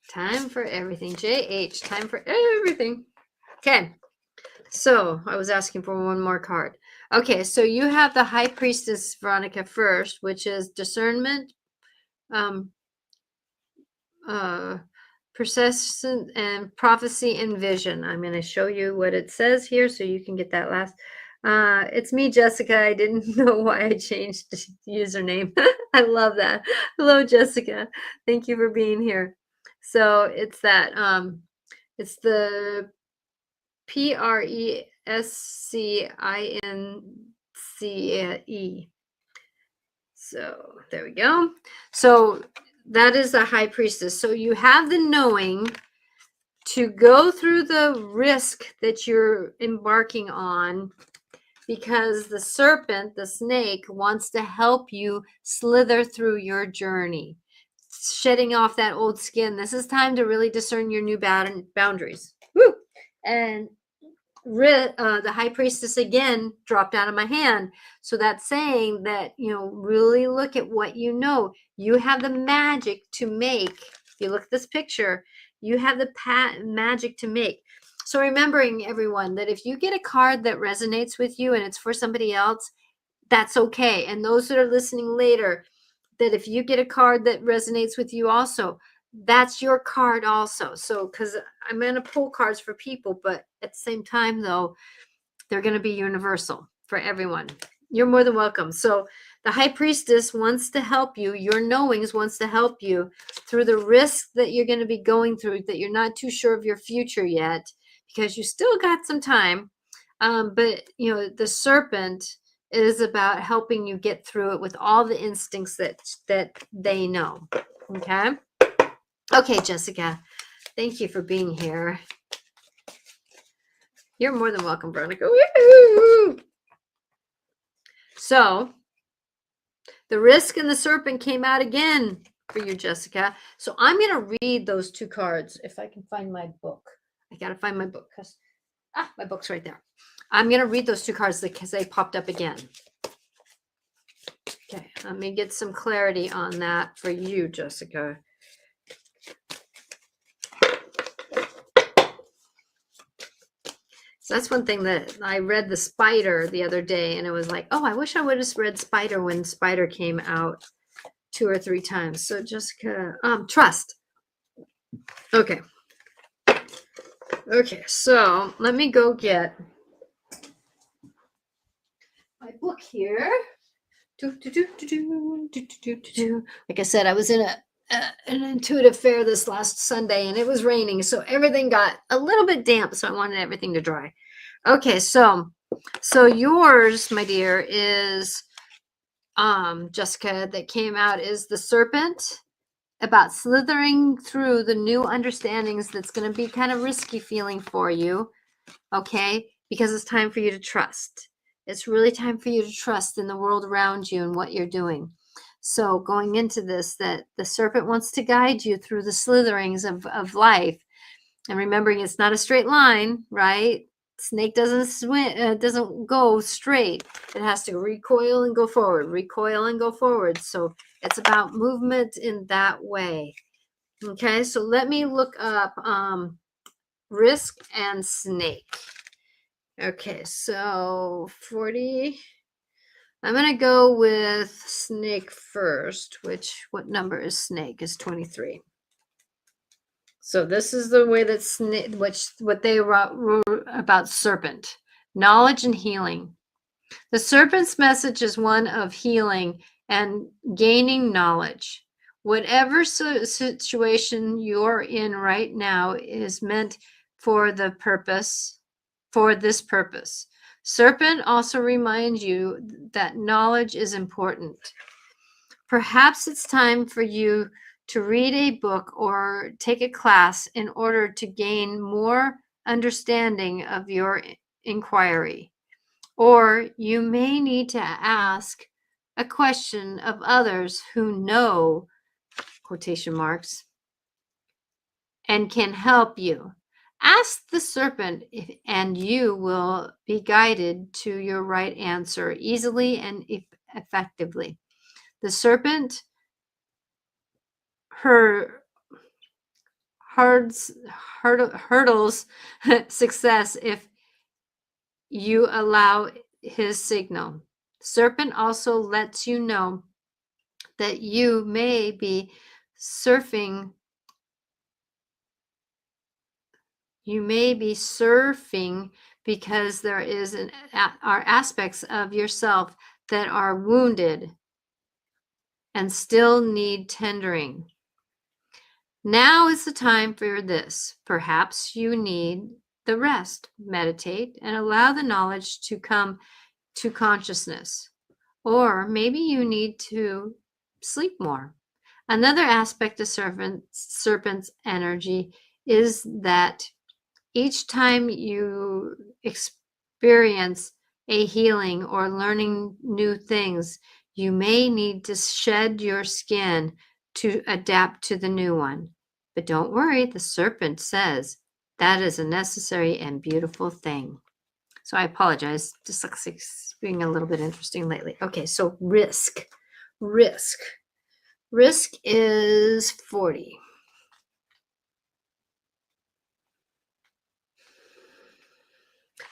Time for everything. JH. Time for everything. Okay. So I was asking for one more card. Okay. So you have the High Priestess, Veronica, first, which is discernment, persistence, and prophecy and vision. I'm going to show you what it says here so you can get that last. It's me, Jessica. I didn't know why I changed the username. I love that. Hello, Jessica. Thank you for being here. So it's that, it's the PRESCINCE. So there we go. So that is the High Priestess. So you have the knowing to go through the risk that you're embarking on, because the serpent, the snake, wants to help you slither through your journey, shedding off that old skin. This is time to really discern your new boundaries. Woo! And the High Priestess again dropped out of my hand. So that's saying that, really look at what you know. You have the magic to make. If you look at this picture, you have the magic to make. So remembering, everyone, that if you get a card that resonates with you and it's for somebody else, that's okay. And those that are listening later, that if you get a card that resonates with you also, that's your card also. So, because I'm going to pull cards for people, but at the same time, though, they're going to be universal for everyone. You're more than welcome. So the High Priestess wants to help you. Your knowings wants to help you through the risk that you're going to be going through, that you're not too sure of your future yet, because you still got some time. But, the serpent is about helping you get through it with all the instincts that they know. Okay. Okay, Jessica, thank you for being here. You're more than welcome, Veronica. Woo-hoo! So the risk and the serpent came out again for you, Jessica. So I'm going to read those two cards if I can find my book. I got to find my book because my book's right there. I'm going to read those two cards because they popped up again. Okay, let me get some clarity on that for you, Jessica. So that's one thing that I read the spider the other day, and it was like, oh, I wish I would have read spider when spider came out 2 or 3 times. So Jessica, trust. Okay. Okay, so let me go get my book here. Like I said, I was in an intuitive fair this last Sunday, and it was raining, so everything got a little bit damp, so I wanted everything to dry. Okay, so yours, my dear, is Jessica, that came out is the serpent, about slithering through the new understandings. That's going to be kind of risky feeling for you, okay, because it's time for you to trust. It's really time for you to trust in the world around you and what you're doing. So going into this, that the serpent wants to guide you through the slitherings of life. And remembering it's not a straight line, right? Snake doesn't swim, doesn't go straight. It has to recoil and go forward, recoil and go forward. So it's about movement in that way. Okay, so let me look up risk and snake. Okay, so 40. I'm going to go with snake first, what number is snake? Is 23. So this is the way that snake, what they wrote about serpent. Knowledge and healing. The serpent's message is one of healing and gaining knowledge. Whatever situation you're in right now is meant for this purpose. Serpent also reminds you that knowledge is important. Perhaps it's time for you to read a book or take a class in order to gain more understanding of your inquiry. Or you may need to ask a question of others who know, quotation marks, and can help you. Ask the serpent, and you will be guided to your right answer easily and effectively. The serpent hurdles success if you allow his signal. Serpent also lets you know that you may be surfing because there are aspects of yourself that are wounded and still need tendering. Now is the time for this. Perhaps you need the rest. Meditate and allow the knowledge to come to consciousness. Or maybe you need to sleep more. Another aspect of serpent's energy is that each time you experience a healing or learning new things, you may need to shed your skin to adapt to the new one. But don't worry, the serpent says that is a necessary and beautiful thing. So I apologize. Dyslexics being a little bit interesting lately. Okay, so risk. Risk is 40.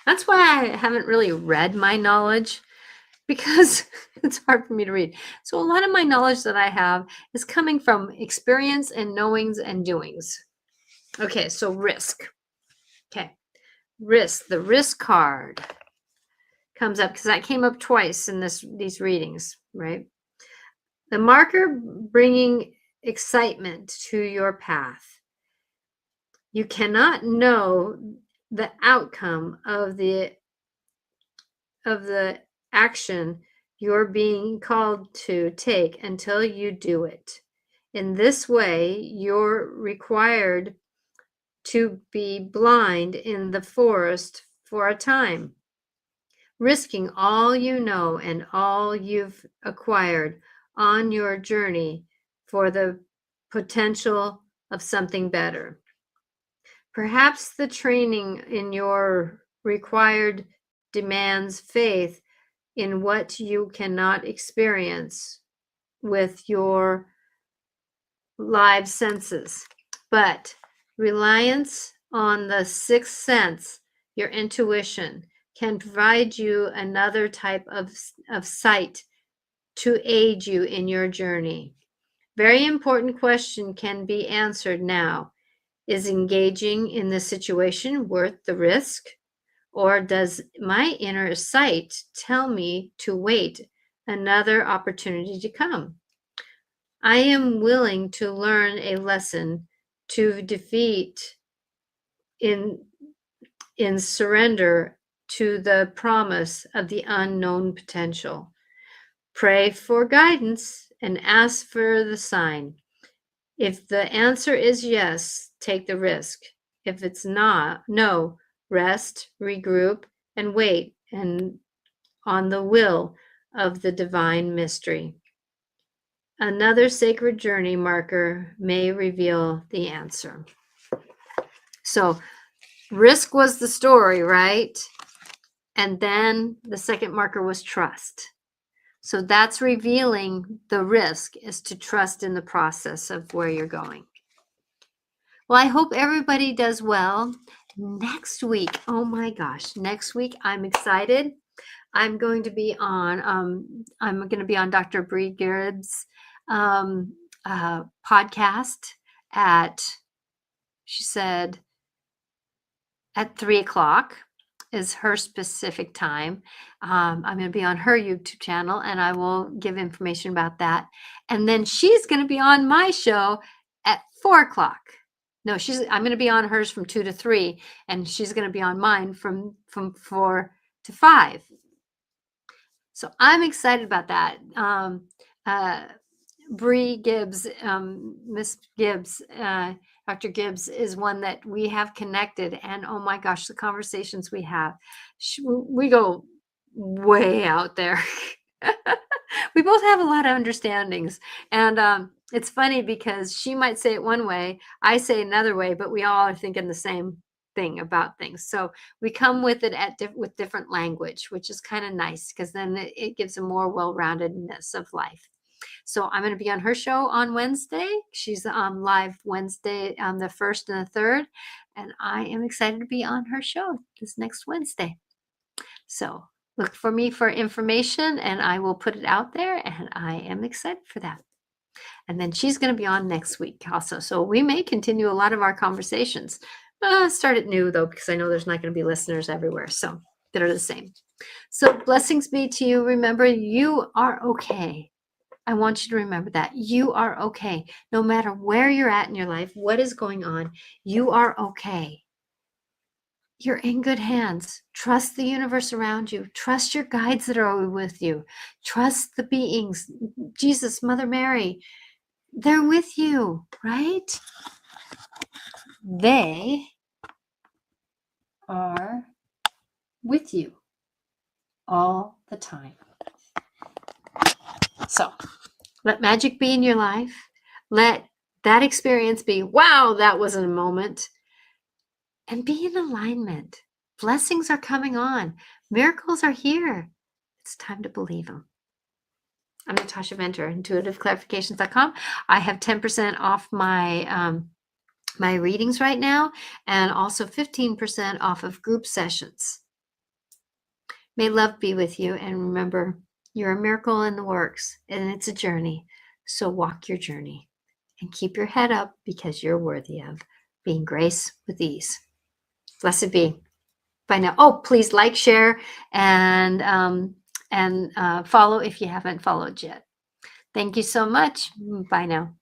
That's why I haven't really read my knowledge, because it's hard for me to read. So a lot of my knowledge that I have is coming from experience and knowings and doings. Okay, so risk. Okay, risk. The risk card comes up because that came up twice in these readings, right? The marker bringing excitement to your path. You cannot know the outcome of the action you're being called to take until you do it. In this way, you're required to be blind in the forest for a time, risking all you know and all you've acquired on your journey for the potential of something better. Perhaps the training in your required demands faith in what you cannot experience with your live senses, but reliance on the sixth sense, your intuition, can provide you another type of sight to aid you in your journey. Very important question can be answered now. Is engaging in this situation worth the risk? Or does my inner sight tell me to wait another opportunity to come? I am willing to learn a lesson to defeat in surrender to the promise of the unknown potential. Pray for guidance and ask for the sign. If the answer is yes, take the risk. If it's not, no, rest, regroup, and wait and on the will of the divine mystery. Another sacred journey marker may reveal the answer. So risk was the story, right? And then the second marker was trust. So that's revealing the risk, is to trust in the process of where you're going. Well, I hope everybody does well. Next week, oh my gosh, next week I'm excited. I'm going to be on Dr. Bree Garrett's podcast she said at 3:00. is her specific time. I'm going to be on her YouTube channel, and I will give information about that. And then she's going to be on my show at 4 o'clock. No, I'm going to be on hers from 2 to 3, and she's going to be on mine from 4 to 5. So I'm excited about that. Bree Gibbs, Miss Gibbs, Dr. Gibbs is one that we have connected, and oh my gosh, the conversations we have, we go way out there. We both have a lot of understandings, and it's funny because she might say it one way, I say another way, but we all are thinking the same thing about things. So we come with it with different language, which is kind of nice because then it gives a more well-roundedness of life. So I'm going to be on her show on Wednesday. She's live Wednesday on the 1st and the 3rd. And I am excited to be on her show this next Wednesday. So look for me for information, and I will put it out there. And I am excited for that. And then she's going to be on next week also. So we may continue a lot of our conversations. Start it new, though, because I know there's not going to be listeners everywhere. So that are the same. So blessings be to you. Remember, you are okay. I want you to remember that you are okay. No matter where you're at in your life, what is going on, you are okay. You're in good hands. Trust the universe around you. Trust your guides that are with you. Trust the beings, Jesus, Mother Mary. They're with you, right? They are with you all the time. So let magic be in your life. Let that experience be, wow, that was a moment. And be in alignment. Blessings are coming on. Miracles are here. It's time to believe them. I'm Natasha Venter, intuitiveclarifications.com. I have 10% off my my readings right now, and also 15% off of group sessions. May love be with you, and remember, you're a miracle in the works, and it's a journey. So walk your journey and keep your head up, because you're worthy of being grace with ease. Blessed be. Bye now. Oh, please like, share, and follow if you haven't followed yet. Thank you so much. Bye now.